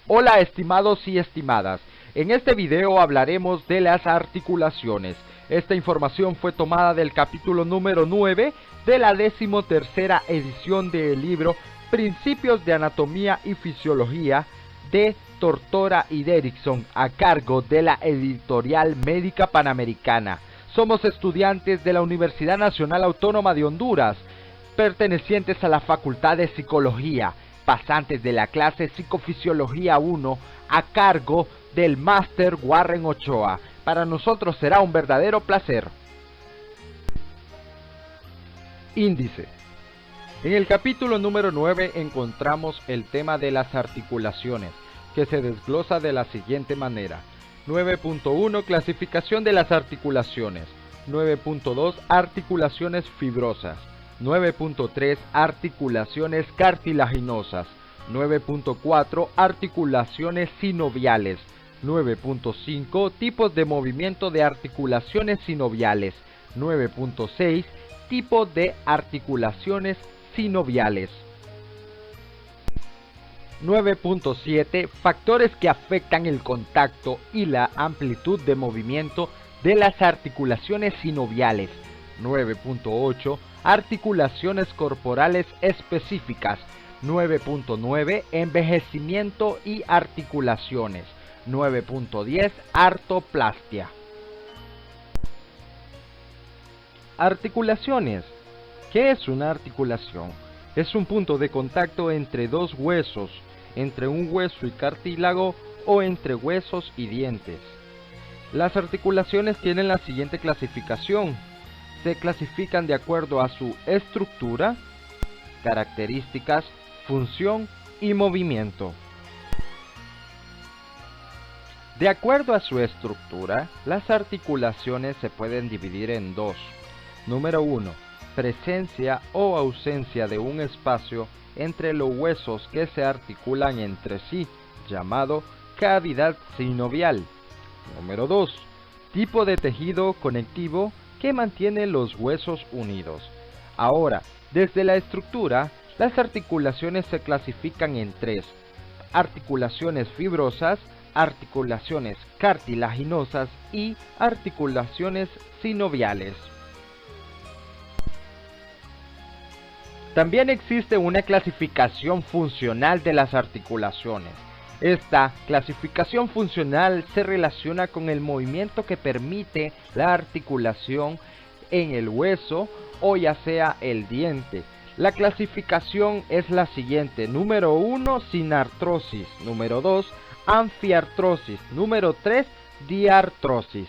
Hola estimados y estimadas, en este video hablaremos de las articulaciones. Esta información fue tomada del capítulo número 9 de la 13ª edición del libro Principios de Anatomía y Fisiología de Tortora y Derrickson a cargo de la Editorial Médica Panamericana. Somos estudiantes de la Universidad Nacional Autónoma de Honduras, pertenecientes a la Facultad de Psicología, pasantes de la clase Psicofisiología 1 a cargo del Máster Warren Ochoa. Para nosotros será un verdadero placer. Índice. En el capítulo número 9 encontramos el tema de las articulaciones, que se desglosa de la siguiente manera. 9.1 Clasificación de las articulaciones. 9.2 Articulaciones fibrosas. 9.3 Articulaciones cartilaginosas. 9.4 Articulaciones sinoviales. 9.5 Tipos de movimiento de articulaciones sinoviales. 9.6 Tipo de articulaciones sinoviales. 9.7 Factores que afectan el contacto y la amplitud de movimiento de las articulaciones sinoviales. 9.8 Articulaciones corporales específicas. 9.9 Envejecimiento y articulaciones. 9.10 Artroplastia. Articulaciones. ¿Qué es una articulación? Es un punto de contacto entre dos huesos, entre un hueso y cartílago o entre huesos y dientes. Las articulaciones tienen la siguiente clasificación. Se clasifican de acuerdo a su estructura, características, función y movimiento. De acuerdo a su estructura, las articulaciones se pueden dividir en dos. Número 1. Presencia o ausencia de un espacio entre los huesos que se articulan entre sí, llamado cavidad sinovial. Número 2. Tipo de tejido conectivo que mantiene los huesos unidos. Ahora, desde la estructura, las articulaciones se clasifican en tres: articulaciones fibrosas, articulaciones cartilaginosas y articulaciones sinoviales. También existe una clasificación funcional de las articulaciones. Esta clasificación funcional se relaciona con el movimiento que permite la articulación en el hueso o ya sea el diente. La clasificación es la siguiente: número 1, sinartrosis; número 2, anfiartrosis; número 3, diartrosis.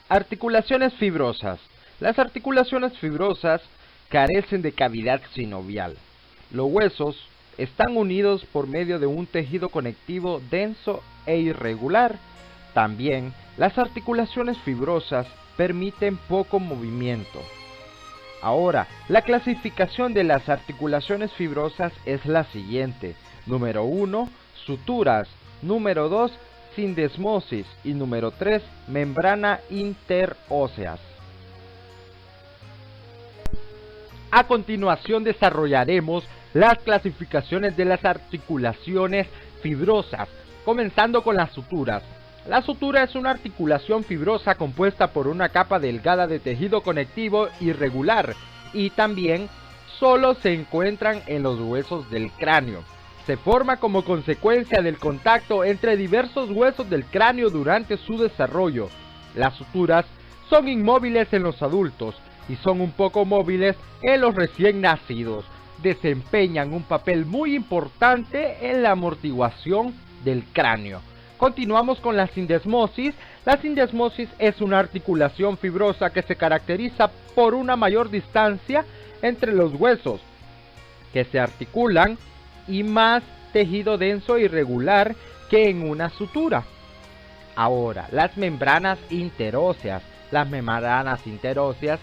Articulaciones fibrosas. Las articulaciones fibrosas carecen de cavidad sinovial. Los huesos están unidos por medio de un tejido conectivo denso e irregular. También, las articulaciones fibrosas permiten poco movimiento. Ahora, la clasificación de las articulaciones fibrosas es la siguiente: número 1, suturas; número 2, sindesmosis; y número 3, membrana interóseas. A continuación desarrollaremos las clasificaciones de las articulaciones fibrosas, comenzando con las suturas. La sutura es una articulación fibrosa compuesta por una capa delgada de tejido conectivo irregular y también solo se encuentran en los huesos del cráneo. Se forma como consecuencia del contacto entre diversos huesos del cráneo durante su desarrollo. Las suturas son inmóviles en los adultos y son un poco móviles en los recién nacidos. Desempeñan un papel muy importante en la amortiguación del cráneo. Continuamos con la sindesmosis. La sindesmosis es una articulación fibrosa que se caracteriza por una mayor distancia entre los huesos que se articulan y más tejido denso e irregular que en una sutura. Ahora, las membranas interóseas. Las membranas interóseas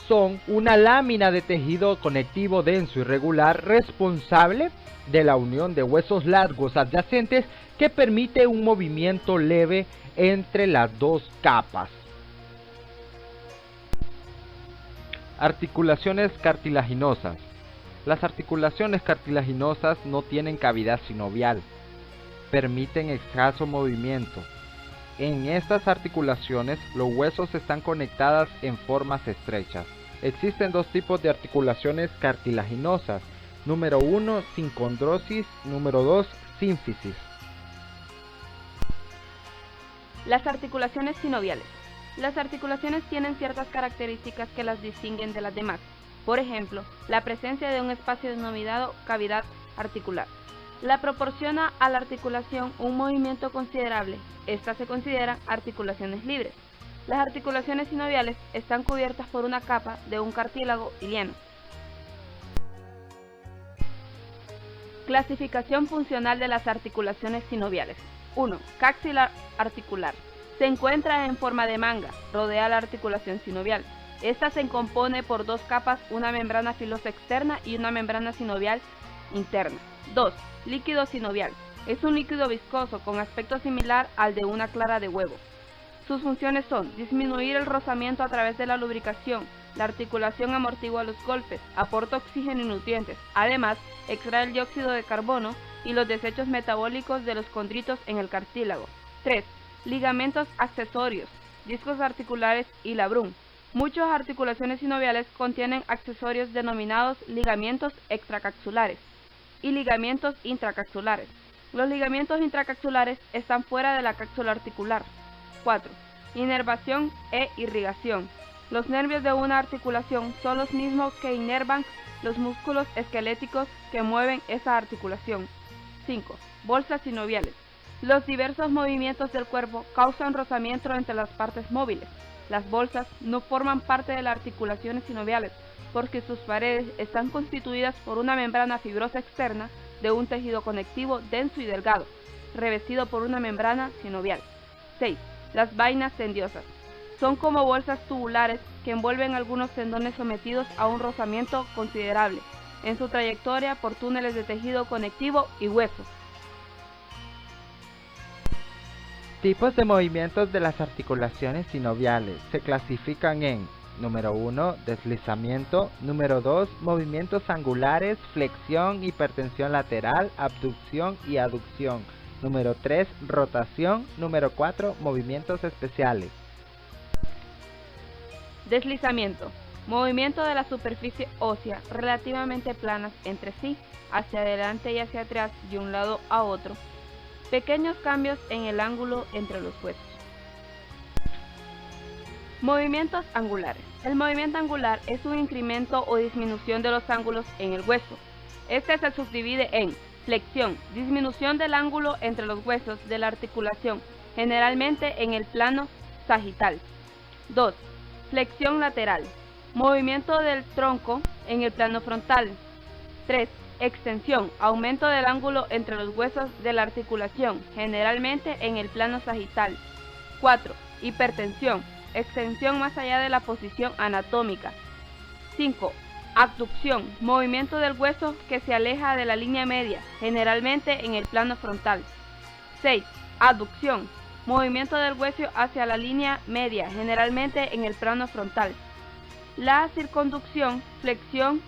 son una lámina de tejido conectivo denso y regular responsable de la unión de huesos largos adyacentes que permite un movimiento leve entre las dos capas. Articulaciones cartilaginosas. Las articulaciones cartilaginosas no tienen cavidad sinovial, permiten escaso movimiento. En estas articulaciones, los huesos están conectados en formas estrechas. Existen dos tipos de articulaciones cartilaginosas. Número 1, sincondrosis. Número 2, sínfisis. Las articulaciones sinoviales. Las articulaciones tienen ciertas características que las distinguen de las demás. Por ejemplo, la presencia de un espacio denominado cavidad articular. La proporciona a la articulación un movimiento considerable. Estas se consideran articulaciones libres. Las articulaciones sinoviales están cubiertas por una capa de un cartílago iliano. Clasificación funcional de las articulaciones sinoviales. 1. Cápsula articular. Se encuentra en forma de manga, rodea la articulación sinovial. Esta se compone por dos capas, una membrana filosa externa y una membrana sinovial interna. 2. Líquido sinovial. Es un líquido viscoso con aspecto similar al de una clara de huevo. Sus funciones son disminuir el rozamiento a través de la lubricación, la articulación amortigua los golpes, aporta oxígeno y nutrientes, además extrae el dióxido de carbono y los desechos metabólicos de los condritos en el cartílago. 3. Ligamentos accesorios, discos articulares y labrum. Muchas articulaciones sinoviales contienen accesorios denominados ligamentos extracapsulares y ligamentos intracapsulares. Los ligamentos intracapsulares están fuera de la cápsula articular. 4. Inervación e irrigación. Los nervios de una articulación son los mismos que inervan los músculos esqueléticos que mueven esa articulación. 5. Bolsas sinoviales. Los diversos movimientos del cuerpo causan rozamiento entre las partes móviles. Las bolsas no forman parte de las articulaciones sinoviales porque sus paredes están constituidas por una membrana fibrosa externa de un tejido conectivo denso y delgado, revestido por una membrana sinovial. 6. Las vainas tendiosas. Son como bolsas tubulares que envuelven algunos tendones sometidos a un rozamiento considerable en su trayectoria por túneles de tejido conectivo y hueso. Tipos de movimientos de las articulaciones sinoviales se clasifican en: número 1, deslizamiento; número 2, movimientos angulares, flexión, hipertensión lateral, abducción y aducción; número 3, rotación; número 4, movimientos especiales. Deslizamiento. Movimiento de la superficie ósea relativamente planas entre sí, hacia adelante y hacia atrás de un lado a otro. Pequeños cambios en el ángulo entre los huesos. Movimientos angulares. El movimiento angular es un incremento o disminución de los ángulos en el hueso. Este se subdivide en flexión, disminución del ángulo entre los huesos de la articulación, generalmente en el plano sagital. 2. Flexión lateral, movimiento del tronco en el plano frontal. 3. Extensión, aumento del ángulo entre los huesos de la articulación, generalmente en el plano sagital. 4. Hipertensión, extensión más allá de la posición anatómica. 5. Abducción, movimiento del hueso que se aleja de la línea media, generalmente en el plano frontal. 6. Aducción, movimiento del hueso hacia la línea media, generalmente en el plano frontal. La circunducción, flexión,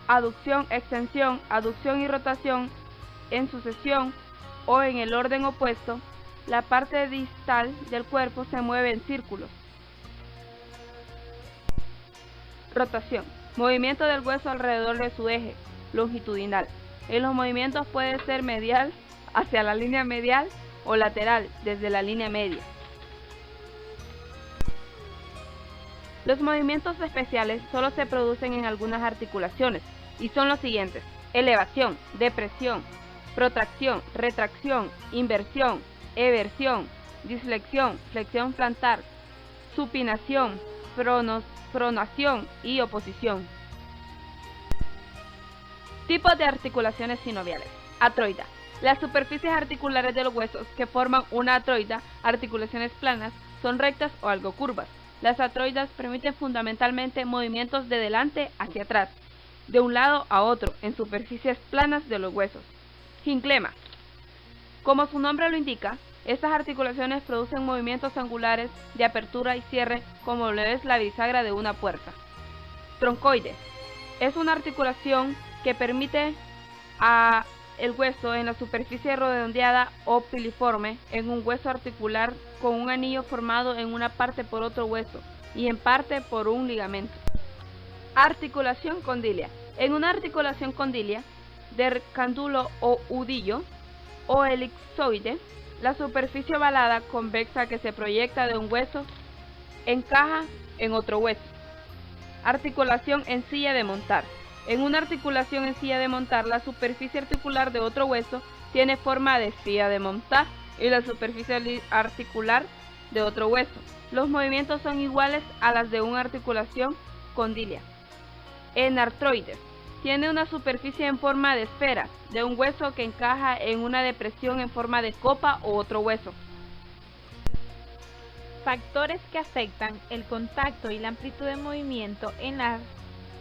aducción, extensión, aducción y rotación en sucesión o en el orden opuesto. La parte distal del cuerpo se mueve en círculos. Rotación, movimiento del hueso alrededor de su eje longitudinal. En los movimientos puede ser medial hacia la línea medial o lateral desde la línea media. Los movimientos especiales solo se producen en algunas articulaciones y son los siguientes: elevación, depresión, protracción, retracción, inversión, eversión, disflexión, flexión plantar, supinación, pronación y oposición. Tipos de articulaciones sinoviales. Atroida. Las superficies articulares de los huesos que forman una atroida, articulaciones planas, son rectas o algo curvas. Las atroidas permiten fundamentalmente movimientos de delante hacia atrás, de un lado a otro, en superficies planas de los huesos. Ginclema. Como su nombre lo indica, estas articulaciones producen movimientos angulares de apertura y cierre como lo es la bisagra de una puerta. Troncoide. Es una articulación que permite a el hueso en la superficie redondeada o piliforme en un hueso articular con un anillo formado en una parte por otro hueso y en parte por un ligamento. Articulación condilia. En una articulación condilia del cándulo o udillo o elipsoide, la superficie ovalada convexa que se proyecta de un hueso encaja en otro hueso. Articulación en silla de montar. En una articulación en silla de montar, la superficie articular de otro hueso tiene forma de silla de montar y la superficie articular de otro hueso. Los movimientos son iguales a las de una articulación condilia. En artroides, tiene una superficie en forma de esfera de un hueso que encaja en una depresión en forma de copa o otro hueso. Factores que afectan el contacto y la amplitud de movimiento en las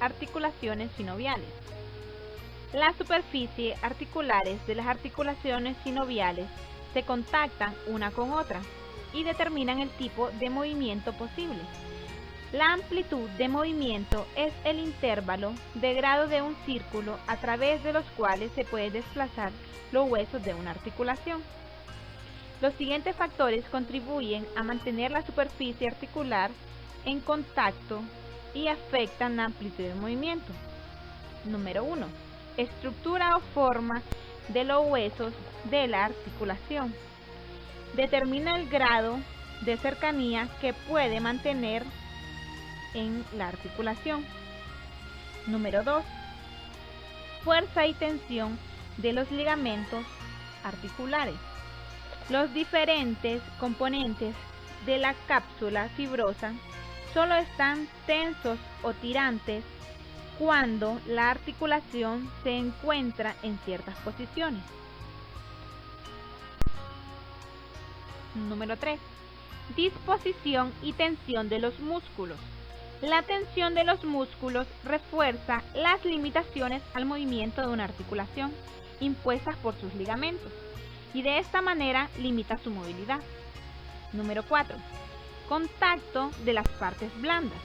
articulaciones sinoviales. Las superficies articulares de las articulaciones sinoviales se contactan una con otra y determinan el tipo de movimiento posible. La amplitud de movimiento es el intervalo de grado de un círculo a través de los cuales se pueden desplazar los huesos de una articulación. Los siguientes factores contribuyen a mantener la superficie articular en contacto y afectan la amplitud de movimiento. Número 1. Estructura o forma de los huesos de la articulación. Determina el grado de cercanía que puede mantener en la articulación. Número 2. Fuerza y tensión de los ligamentos articulares. Los diferentes componentes de la cápsula fibrosa solo están tensos o tirantes cuando la articulación se encuentra en ciertas posiciones. Número 3. Disposición y tensión de los músculos. La tensión de los músculos refuerza las limitaciones al movimiento de una articulación impuestas por sus ligamentos y de esta manera limita su movilidad. Número 4. Contacto de las partes blandas.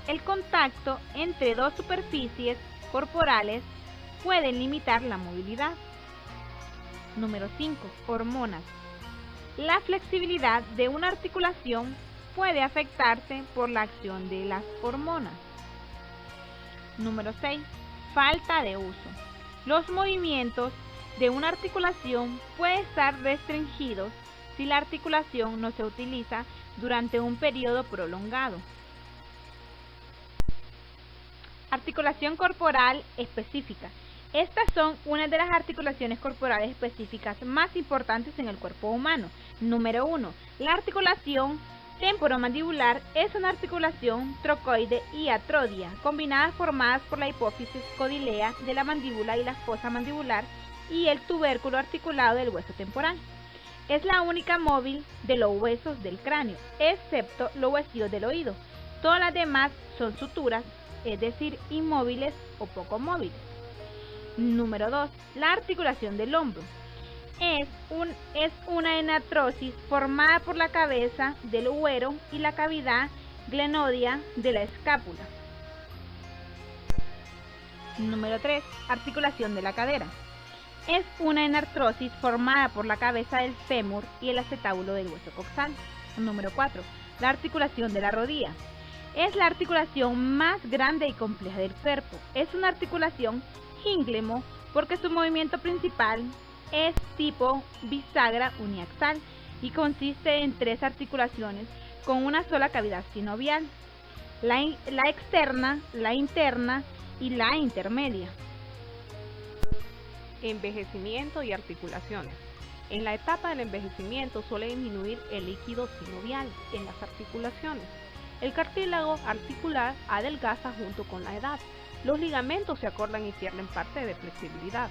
El contacto entre dos superficies corporales puede limitar la movilidad. Número 5. Hormonas. La flexibilidad de una articulación puede afectarse por la acción de las hormonas. Número 6. Falta de uso. Los movimientos de una articulación pueden estar restringidos si la articulación no se utiliza durante un periodo prolongado. Articulación corporal específica. Estas son una de las articulaciones corporales específicas más importantes en el cuerpo humano. Número 1. La articulación temporomandibular es una articulación trocoide y atrodia, combinadas formadas por la hipófisis codilea de la mandíbula y la fosa mandibular y el tubérculo articulado del hueso temporal. Es la única móvil de los huesos del cráneo, excepto los huesillos del oído. Todas las demás son suturas, es decir, inmóviles o poco móviles. Número 2. La articulación del hombro. Es una enartrosis formada por la cabeza del huero y la cavidad glenoidea de la escápula. Número 3. Articulación de la cadera. Es una enartrosis formada por la cabeza del fémur y el acetábulo del hueso coxal. Número 4. La articulación de la rodilla. Es la articulación más grande y compleja del cuerpo. Es una articulación ínglemo porque su movimiento principal es tipo bisagra uniaxial y consiste en 3 articulaciones con una sola cavidad sinovial, la externa, la interna y la intermedia. Envejecimiento y articulaciones. En la etapa del envejecimiento suele disminuir el líquido sinovial en las articulaciones. El cartílago articular adelgaza junto con la edad. Los ligamentos se acortan y pierden parte de flexibilidad.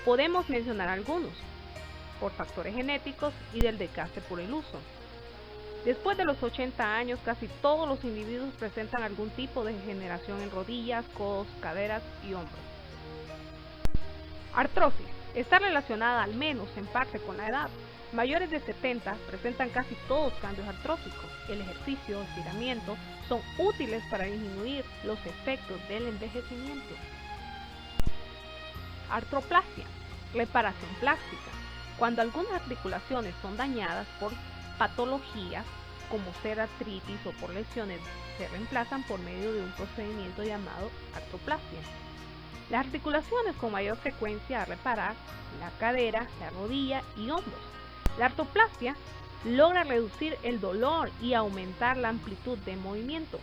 Podemos mencionar algunos, por factores genéticos y del desgaste por el uso. Después de los 80 años, casi todos los individuos presentan algún tipo de degeneración en rodillas, codos, caderas y hombros. Artrosis. Está relacionada al menos en parte con la edad. Mayores de 70 presentan casi todos cambios artróficos. El ejercicio o estiramiento son útiles para disminuir los efectos del envejecimiento. Artroplasia, reparación plástica. Cuando algunas articulaciones son dañadas por patologías, como ser artritis o por lesiones, se reemplazan por medio de un procedimiento llamado artroplasia. Las articulaciones con mayor frecuencia a reparar, la cadera, la rodilla y hombros. La artroplasia logra reducir el dolor y aumentar la amplitud de movimiento.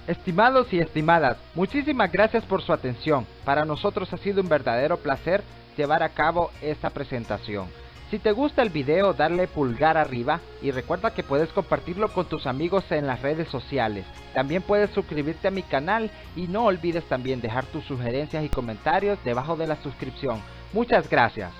Estimados y estimadas, muchísimas gracias por su atención. Para nosotros ha sido un verdadero placer llevar a cabo esta presentación. Si te gusta el video, darle pulgar arriba y recuerda que puedes compartirlo con tus amigos en las redes sociales. También puedes suscribirte a mi canal y no olvides también dejar tus sugerencias y comentarios debajo de la suscripción. Muchas gracias.